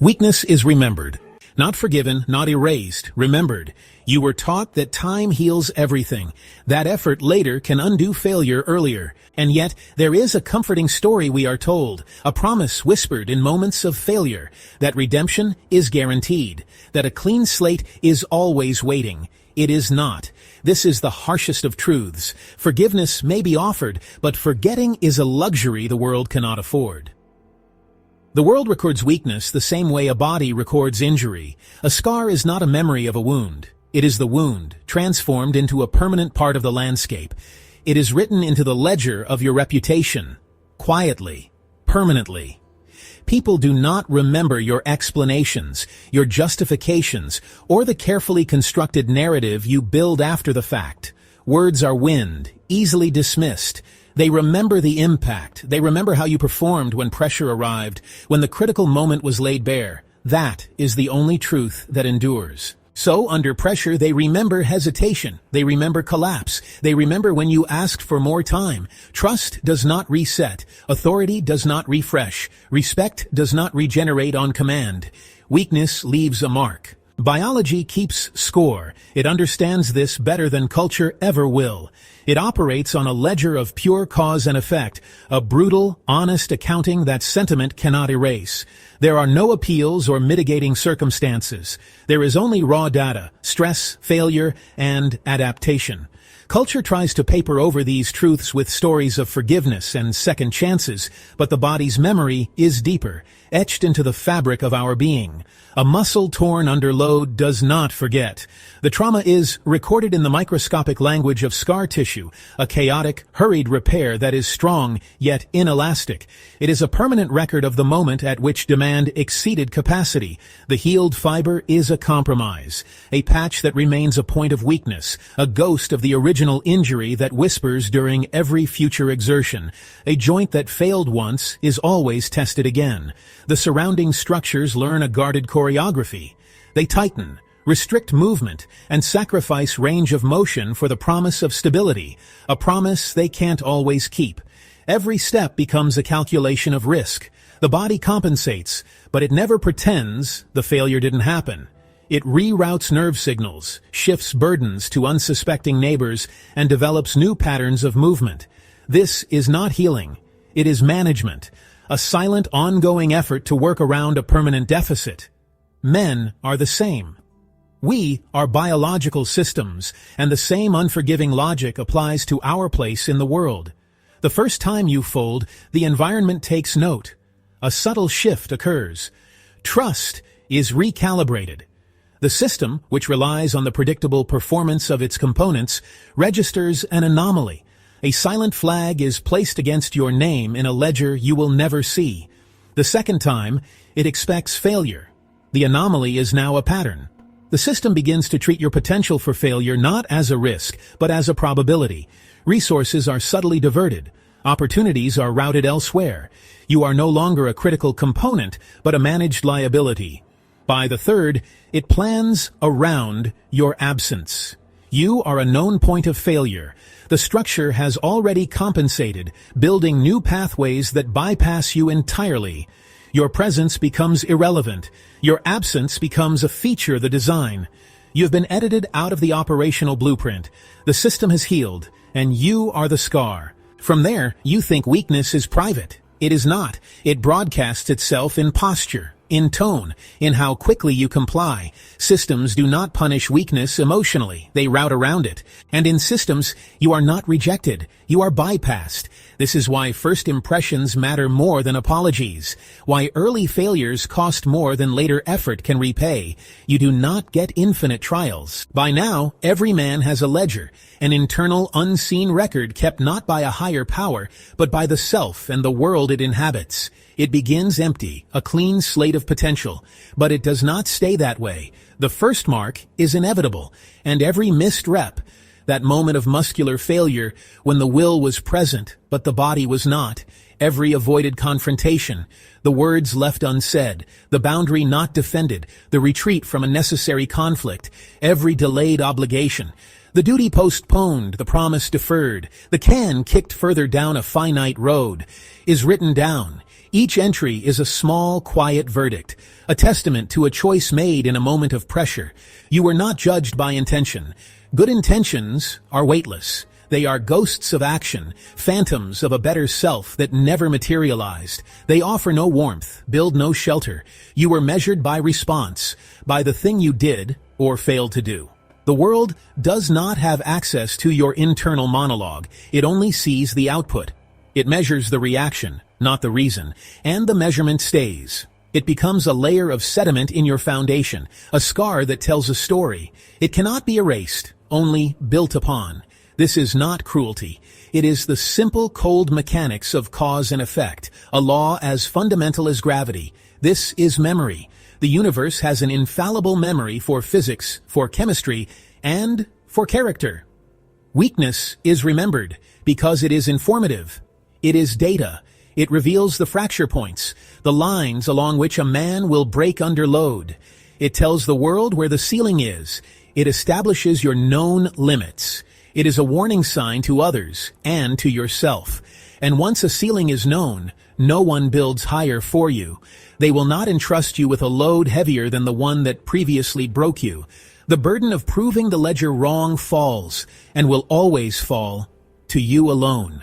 Weakness is remembered. Not forgiven, not erased, remembered. You were taught that time heals everything. That effort later can undo failure earlier. And yet, there is a comforting story we are told, a promise whispered in moments of failure, that redemption is guaranteed, that a clean slate is always waiting. It is not. This is the harshest of truths. Forgiveness may be offered, but forgetting is a luxury the world cannot afford. The world records weakness the same way a body records injury. A scar is not a memory of a wound. It is the wound, transformed into a permanent part of the landscape. It is written into the ledger of your reputation, quietly, permanently. People do not remember your explanations, your justifications, or the carefully constructed narrative you build after the fact. Words are wind, easily dismissed. They remember the impact. They remember how you performed when pressure arrived, when the critical moment was laid bare. That is the only truth that endures. So, under pressure, they remember hesitation. They remember collapse. They remember when you asked for more time. Trust does not reset. Authority does not refresh. Respect does not regenerate on command. Weakness leaves a mark. Biology keeps score. It understands this better than culture ever will. It operates on a ledger of pure cause and effect, a brutal, honest accounting that sentiment cannot erase. There are no appeals or mitigating circumstances. There is only raw data, stress, failure, and adaptation. Culture tries to paper over these truths with stories of forgiveness and second chances, but the body's memory is deeper, etched into the fabric of our being. A muscle torn under load does not forget. The trauma is recorded in the microscopic language of scar tissue, a chaotic, hurried repair that is strong yet inelastic. It is a permanent record of the moment at which demand exceeded capacity. The healed fiber is a compromise, a patch that remains a point of weakness, a ghost of the original injury that whispers during every future exertion. A joint that failed once is always tested again. The surrounding structures learn a guarded choreography. They tighten, restrict movement, and sacrifice range of motion for the promise of stability, a promise they can't always keep. Every step becomes a calculation of risk. The body compensates, but it never pretends the failure didn't happen. It reroutes nerve signals, shifts burdens to unsuspecting neighbors, and develops new patterns of movement. This is not healing. It is management, a silent, ongoing effort to work around a permanent deficit. Men are the same. We are biological systems, and the same unforgiving logic applies to our place in the world. The first time you fold, the environment takes note. A subtle shift occurs. Trust is recalibrated. The system, which relies on the predictable performance of its components, registers an anomaly. A silent flag is placed against your name in a ledger you will never see. The second time, it expects failure. The anomaly is now a pattern. The system begins to treat your potential for failure not as a risk, but as a probability. Resources are subtly diverted. Opportunities are routed elsewhere. You are no longer a critical component, but a managed liability. By the third, it plans around your absence. You are a known point of failure. The structure has already compensated, building new pathways that bypass you entirely. Your presence becomes irrelevant. Your absence becomes a feature of the design. You've been edited out of the operational blueprint. The system has healed, and you are the scar. From there, you think weakness is private. It is not. It broadcasts itself in posture, in tone, in how quickly you comply. Systems do not punish weakness emotionally. They route around it. And in systems, you are not rejected. You are bypassed. This is why first impressions matter more than apologies. Why early failures cost more than later effort can repay. You do not get infinite trials. By now, every man has a ledger, an internal, unseen record kept not by a higher power, but by the self and the world it inhabits. It begins empty, a clean slate of potential, but it does not stay that way. The first mark is inevitable, and every missed rep, that moment of muscular failure when the will was present but the body was not, every avoided confrontation, the words left unsaid, the boundary not defended, the retreat from a necessary conflict, every delayed obligation, the duty postponed, the promise deferred, the can kicked further down a finite road, is written down. Each entry is a small, quiet verdict, a testament to a choice made in a moment of pressure. You were not judged by intention. Good intentions are weightless. They are ghosts of action, phantoms of a better self that never materialized. They offer no warmth, build no shelter. You were measured by response, by the thing you did or failed to do. The world does not have access to your internal monologue. It only sees the output. It measures the reaction, not the reason, and the measurement stays. It becomes a layer of sediment in your foundation, a scar that tells a story. It cannot be erased, only built upon. This is not cruelty. It is the simple, cold mechanics of cause and effect, a law as fundamental as gravity. This is memory. The universe has an infallible memory for physics, for chemistry, and for character. Weakness is remembered because it is informative. It is data. It reveals the fracture points, the lines along which a man will break under load. It tells the world where the ceiling is. It establishes your known limits. It is a warning sign to others and to yourself. And once a ceiling is known, no one builds higher for you. They will not entrust you with a load heavier than the one that previously broke you. The burden of proving the ledger wrong falls, and will always fall, to you alone.